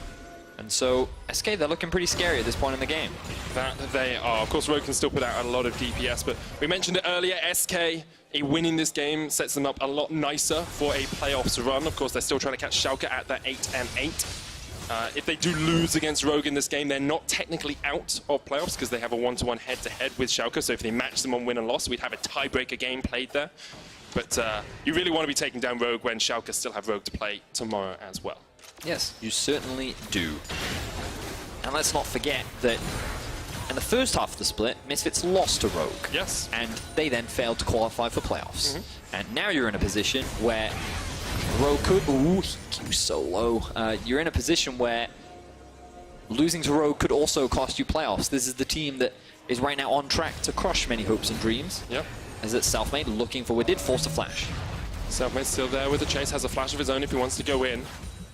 And so SK, they're looking pretty scary at this point in the game. That they are. Of course, Rogue can still put out a lot of DPS, but we mentioned it earlier, SK, a win in this game sets them up a lot nicer for a playoffs run. Of course, they're still trying to catch Schalke at that 8 and 8. If they do lose against Rogue in this game, they're not technically out of playoffs because they have a 1-to-1 head-to-head with Schalke. So if they match them on win and loss, we'd have a tiebreaker game played there. But you really want to be taking down Rogue when Schalke still have Rogue to play tomorrow as well. Yes, you certainly do. And let's not forget that in the first half of the split, Misfits lost to Rogue. Yes. And they then failed to qualify for playoffs. And now you're in a position where Rogue could... Ooh, he was so low. You're in a position where losing to Rogue could also cost you playoffs. This is the team that is right now on track to crush many hopes and dreams. Yep. As it's Selfmade looking for... We did force a flash. Selfmade's still there with the chase, has a flash of his own if he wants to go in.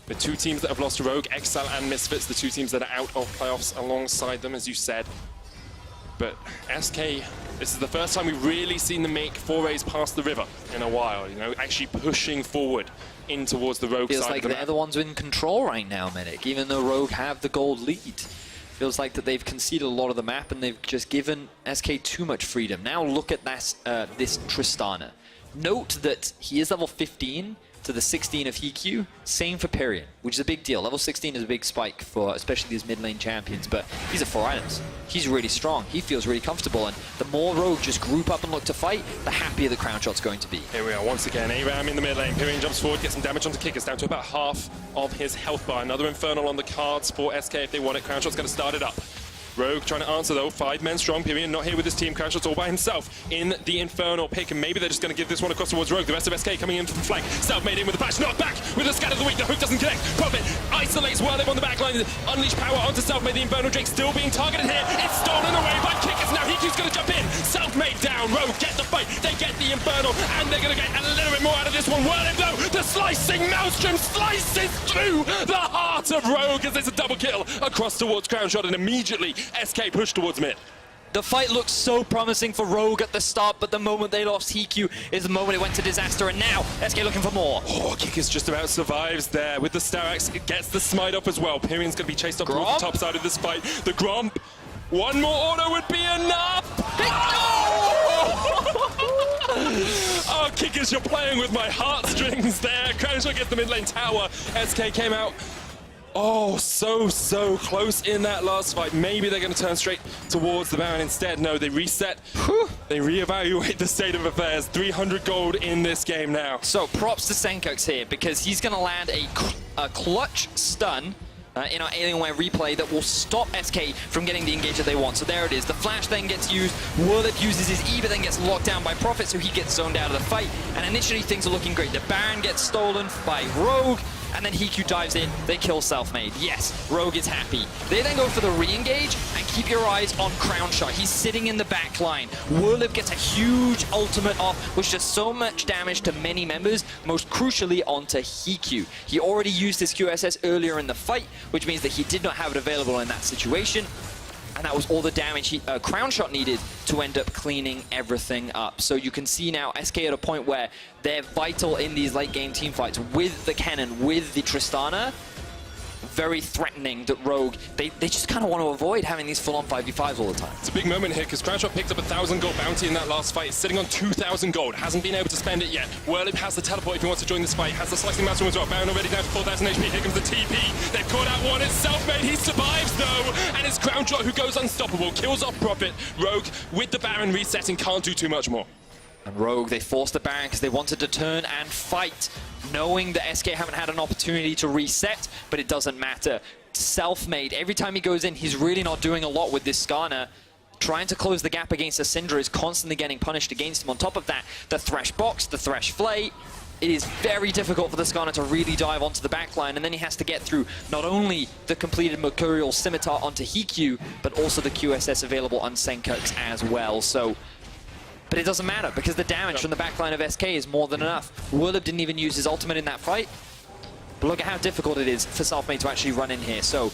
The two teams that have lost to Rogue, Exile and Misfits, the two teams that are out of playoffs alongside them, as you said. But SK, this is the first time we've really seen them make forays past the river in a while, you know, actually pushing forward in towards the Rogue Feels side like of the they're map. the ones in control right now, Medic, even though Rogue have the gold lead. Feels like that they've conceded a lot of the map and they've just given SK too much freedom. Now look at this Tristana. Note that he is level 15 to the 16 of Hiku. Same for Pyrion, which is a big deal. Level 16 is a big spike for especially these mid lane champions, but these are 4 items. He's really strong. He feels really comfortable, and the more Rogue just group up and look to fight, the happier the crown shot's going to be. Here we are once again, ARAM in the mid lane. Pyrion jumps forward, gets some damage onto Kickers, down to about half of his health bar. Another Infernal on the cards for SK if they want it. Crown shot's going to start it up. Rogue trying to answer though, 5 men strong. Pyrion not here with his team. Crownshot's all by himself in the Infernal pick, and maybe they're just going to give this one across towards Rogue. The rest of SK coming in from the flank. Self-made in with the flash, not back with the Scatter the Weak. The hook doesn't connect. Prophet isolates Whirlib on the back line. Unleash power onto Self-made. The Infernal Drake still being targeted here. It's stolen away by Kickers. Now Hiku's going to jump in. Self-made down. Rogue get the fight. They get the Infernal, and they're going to get a little bit more out of this one. Whirlib though, the slicing Maelstrom slices through the heart of Rogue as there's a double kill across towards Crownshot, and immediately SK pushed towards mid. The fight looked so promising for Rogue at the start, but the moment they lost Hiku is the moment it went to disaster, and now SK looking for more. Oh, Kickers just about survives there with the Starax. It gets the smite up as well. Pyrion's going to be chased up towards the top side of this fight. The Gromp. One more auto would be enough. Oh, Kickers, you're playing with my heartstrings there. Crownshot gets the mid lane tower. SK came out. Oh, so close in that last fight. Maybe they're going to turn straight towards the Baron instead. No, they reset. They reevaluate the state of affairs. 300 gold in this game now. So props to Senkux here, because he's going to land a clutch stun in our Alienware replay that will stop SK from getting the engage that they want. So there it is. The flash then gets used. Whirlip uses his E, but then gets locked down by Prophet, so he gets zoned out of the fight. And initially things are looking great. The Baron gets stolen by Rogue, and then Hiku dives in. They kill Selfmade. Yes, Rogue is happy. They then go for the re-engage, and keep your eyes on Crownshot. He's sitting in the back line. Whirlip gets a huge ultimate off, which does so much damage to many members, most crucially onto Hiku. He already used his QSS earlier in the fight, which means that he did not have it available in that situation. And that was all the damage Crownshot needed to end up cleaning everything up. So you can see now SK at a point where they're vital in these late game team fights with the Cannon, with the Tristana. Very threatening that Rogue, they just kind of want to avoid having these full-on 5v5s all the time. It's a big moment here because Crownshot picked up 1,000 gold bounty in that last fight. It's sitting on 2,000 gold. Hasn't been able to spend it yet. Whirlip has the teleport if he wants to join this fight. Has the slicing master as well. Baron already down to 4,000 HP. Here comes the TP. They've caught out one. It's Selfmade. He survives though. And it's Crownshot who goes unstoppable. Kills off Prophet. Rogue with the Baron resetting can't do too much more. And Rogue, they forced the Baron because they wanted to turn and fight, knowing that SK haven't had an opportunity to reset, but it doesn't matter. Selfmade, every time he goes in, he's really not doing a lot with this Skarner. Trying to close the gap against the Syndra is constantly getting punished against him. On top of that, the Thresh box, the Thresh Flay. It is very difficult for the Skarner to really dive onto the backline, and then he has to get through not only the completed Mercurial Scimitar onto Hiku, but also the QSS available on Senkux as well. So, but it doesn't matter, because the damage from the backline of SK is more than enough. Whirlip didn't even use his ultimate in that fight. But look at how difficult it is for Selfmade to actually run in here. So,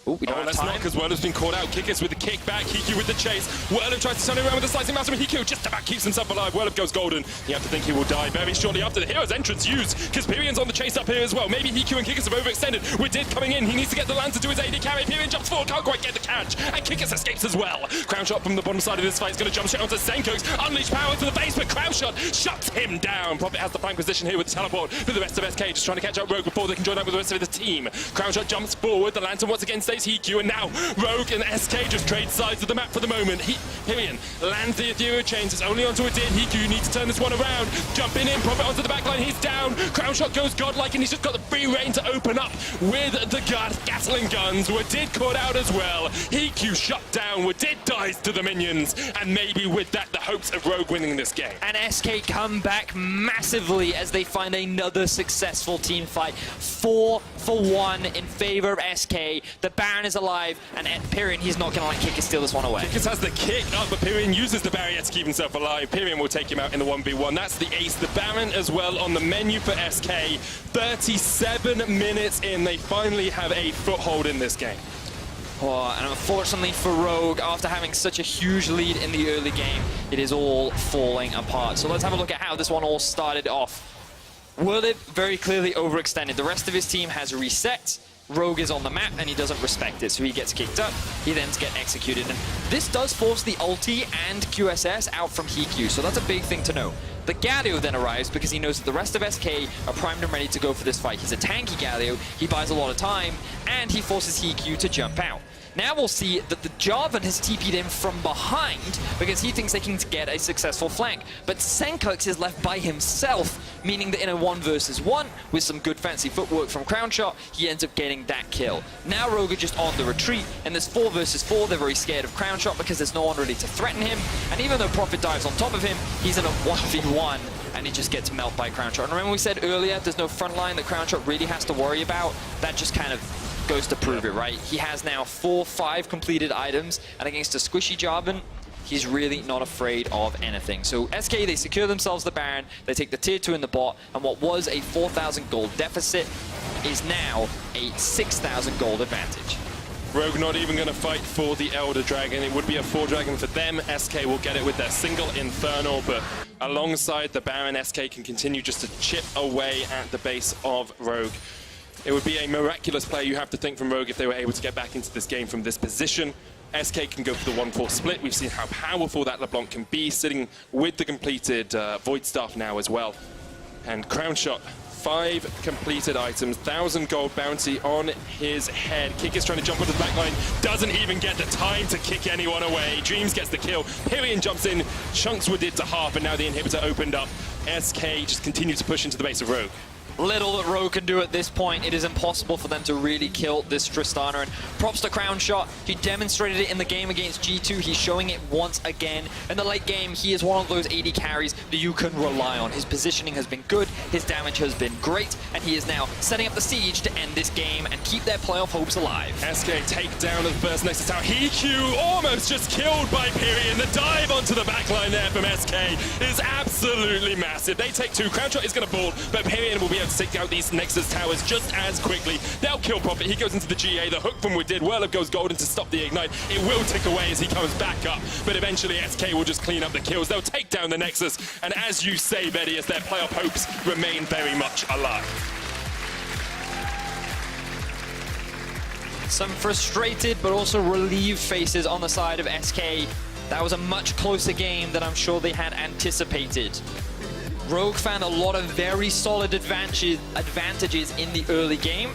we don't have time. Not, because Whirlip's been caught out. Kickers with the kickback, Hiku with the chase. Whirlip tries to turn it around with the slicing master, but Hiku just about keeps himself alive. Whirlip goes golden. You have to think he will die very shortly after the hero's entrance used, because Pyrion's on the chase up here as well. Maybe Hiku and Kickers have overextended. With Did coming in, he needs to get the Lance to do his AD carry. Pyrion jumps forward, can't quite get the catch, and Kickers escapes as well. Crownshot from the bottom side of this fight is going to jump straight onto Senkux. Unleash power to the base, but Crownshot shuts him down. Prophet has the flank position here with the teleport for the rest of SK, just trying to catch up Rogue before they can join up with the rest of the team. Crownshot jumps forward, the Lantern once again stays Hiku, and now Rogue and SK just trade sides of the map for the moment. Pyrion lands the Ethereal Chains. It's only onto a Din. Hiku needs to turn this one around. Jumping in, Prophet onto the backline. He's down. Crownshot goes godlike, and he's just got the free reign to open up with the Gatling guns. Wadid caught out as well. Hiku shut down. Wadid dies to the minions. And maybe with that, the hopes of Rogue winning this game. And SK come back massively as they find another successful team fight. 4-for-1 in favor of SK. The Baron is alive. And Pyrion, he's not going to let Kickers steal this one away. Kickers has the kick up, but Pyrion uses the barrier to keep himself alive. Pyrion will take him out in the 1v1. That's the ace. The Baron as well on the menu for SK. 37 minutes in, they finally have a foothold in this game. Oh, and unfortunately for Rogue, after having such a huge lead in the early game, it is all falling apart. So let's have a look at how this one all started off. Whirlip very clearly overextended. The rest of his team has reset. Rogue is on the map and he doesn't respect it, so he gets kicked up. He then gets executed, and this does force the ulti and QSS out from Hiku, so that's a big thing to know. The Galio then arrives because he knows that the rest of SK are primed and ready to go for this fight. He's a tanky Galio, he buys a lot of time, and he forces Hiku to jump out. Now we'll see that the Jarvan has TP'd in from behind because he thinks they can get a successful flank. But Senkux is left by himself, meaning that in a 1 versus 1, with some good fancy footwork from Crownshot, he ends up getting that kill. Now Rogue are just on the retreat, and this 4 versus 4, they're very scared of Crownshot because there's no one ready to threaten him. And even though Prophet dives on top of him, he's in a 1v1, and he just gets melted by Crownshot. And remember we said earlier, there's no front line that Crownshot really has to worry about? That just kind of goes to prove it, right? He has now 4-5 completed items, and against a squishy Jarvan, he's really not afraid of anything. So SK, they secure themselves the Baron, they take the tier 2 in the bot, and what was a 4,000 gold deficit is now a 6,000 gold advantage. Rogue not even going to fight for the Elder Dragon. It would be a 4-dragon for them. SK will get it with their single Infernal, but alongside the Baron, SK can continue just to chip away at the base of Rogue. It would be a miraculous play, you have to think, from Rogue if they were able to get back into this game from this position. SK can go for the 1-4 split. We've seen how powerful that LeBlanc can be, sitting with the completed Void Staff now as well. And Crown Shot, 5 completed items, 1,000 gold bounty on his head. Kick is trying to jump onto the back line, doesn't even get the time to kick anyone away. Dreams gets the kill, Pyrian jumps in, chunks would it to half, and now the inhibitor opened up. SK just continues to push into the base of Rogue. Little that Rogue can do at this point. It is impossible for them to really kill this Tristana, and props to Crown Shot. He demonstrated it in the game against G2. He's showing it once again. In the late game, he is one of those AD carries that you can rely on. His positioning has been good, his damage has been great, and he is now setting up the siege to end this game and keep their playoff hopes alive. SK take down the first Nexus Tower. HeQ almost just killed by Pyrian. The dive onto the backline there from SK is absolutely massive. They take 2. Crown Shot is going to fall, but Pyrian will be able to take out these Nexus Towers just as quickly. They'll kill Prophet. He goes into the GA. The hook from Woodid. Whirlwind goes golden to stop the ignite. It will tick away as he comes back up, but eventually SK will just clean up the kills. They'll take down the Nexus, and as you say, Betty, as their playoff hopes remain very much alive. Some frustrated but also relieved faces on the side of SK. That was a much closer game than I'm sure they had anticipated. Rogue found a lot of very solid advantages in the early game,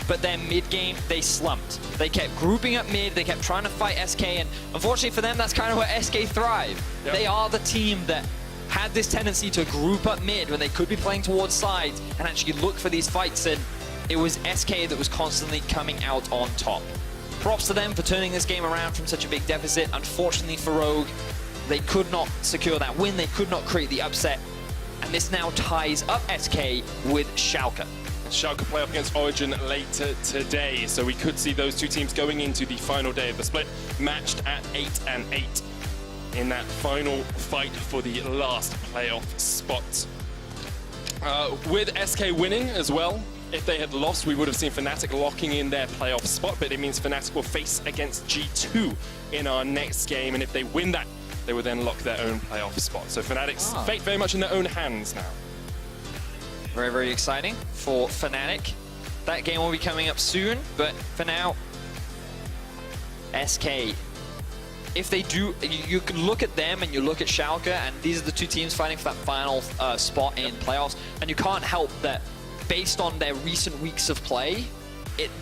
but then mid-game, they slumped. They kept grouping up mid, they kept trying to fight SK, and unfortunately for them, that's kind of where SK thrive. Yep. They are the team that had this tendency to group up mid when they could be playing towards sides and actually look for these fights, and it was SK that was constantly coming out on top. Props to them for turning this game around from such a big deficit. Unfortunately for Rogue, they could not secure that win, they could not create the upset, and this now ties up SK with Schalke. Schalke play up against Origin later today, so we could see those two teams going into the final day of the split, matched at 8-8 in that final fight for the last playoff spot. With SK winning as well, if they had lost, we would have seen Fnatic locking in their playoff spot, but it means Fnatic will face against G2 in our next game, and if they win that, they will then lock their own playoff spot. So Fnatic's fate very much in their own hands now. Very, very exciting for Fnatic. That game will be coming up soon, but for now, SK, if they do, you can look at them and you look at Schalke, and these are the two teams fighting for that final spot in playoffs, and you can't help that based on their recent weeks of play,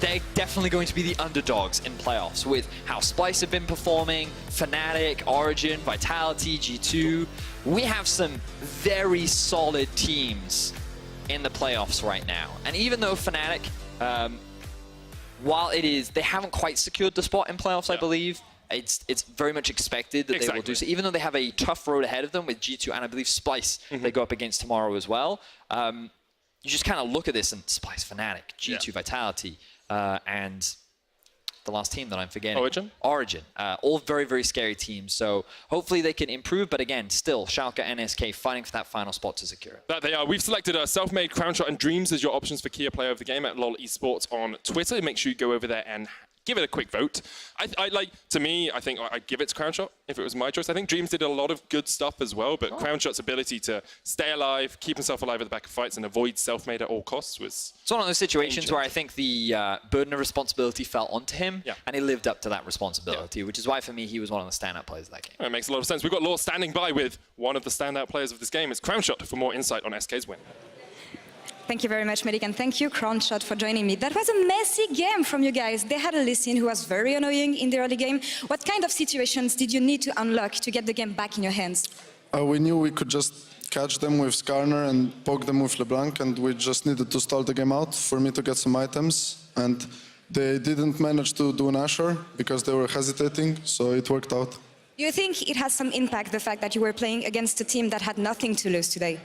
they're definitely going to be the underdogs in playoffs with how Splice have been performing, Fnatic, Origin, Vitality, G2. We have some very solid teams in the playoffs right now. And even though Fnatic, while they haven't quite secured the spot in playoffs, I believe, it's very much expected that they will do so. Even though they have a tough road ahead of them with G2 and I believe Splice they go up against tomorrow as well. You just kind of look at this and Splice, Fnatic, G2, Vitality, and the last team that I'm forgetting. Origin? Origin. All very, very scary teams. So hopefully they can improve, but again, still, Schalke and SK fighting for that final spot to secure it. That they are. We've selected Selfmade, Crown Shot, and Dreams as your options for Kia Player of the Game at LOL Esports on Twitter. Make sure you go over there and give it a quick vote. To me, I think I'd give it to Crown Shot if it was my choice. I think Dreams did a lot of good stuff as well, but Crown Shot's ability to stay alive, keep himself alive at the back of fights, and avoid Selfmade at all costs was... It's one of those situations where I think the burden of responsibility fell onto him, and he lived up to that responsibility, which is why, for me, he was one of the standout players of that game. It makes a lot of sense. We've got Law standing by with one of the standout players of this game. It's Crown Shot for more insight on SK's win. Thank you very much, Medic, and thank you, Crown Shot, for joining me. That was a messy game from you guys. They had a Lee Sin who was very annoying in the early game. What kind of situations did you need to unlock to get the game back in your hands? We knew we could just catch them with Skarner and poke them with LeBlanc, and we just needed to stall the game out for me to get some items. And they didn't manage to do an Asher because they were hesitating, so it worked out. Do you think it has some impact, the fact that you were playing against a team that had nothing to lose today?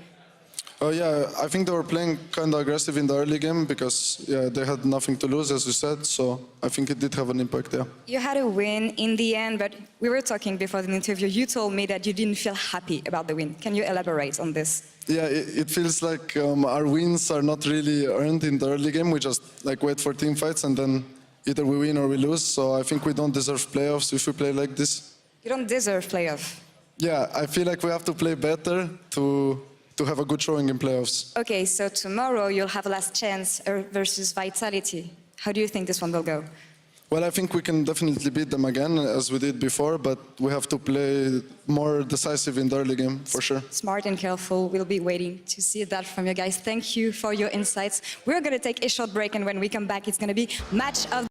Yeah, I think they were playing kind of aggressive in the early game because they had nothing to lose, as you said, so I think it did have an impact, You had a win in the end, but we were talking before the interview. You told me that you didn't feel happy about the win. Can you elaborate on this? Yeah, it feels like our wins are not really earned in the early game. We just wait for team fights, and then either we win or we lose. So I think we don't deserve playoffs if we play like this. You don't deserve playoff. Yeah, I feel like we have to play better to have a good showing in playoffs. Okay, so tomorrow you'll have a last chance versus Vitality. How do you think this one will go? Well, I think we can definitely beat them again, as we did before, but we have to play more decisive in the early game, for sure. Smart and careful. We'll be waiting to see that from you guys. Thank you for your insights. We're going to take a short break, and when we come back, it's going to be match of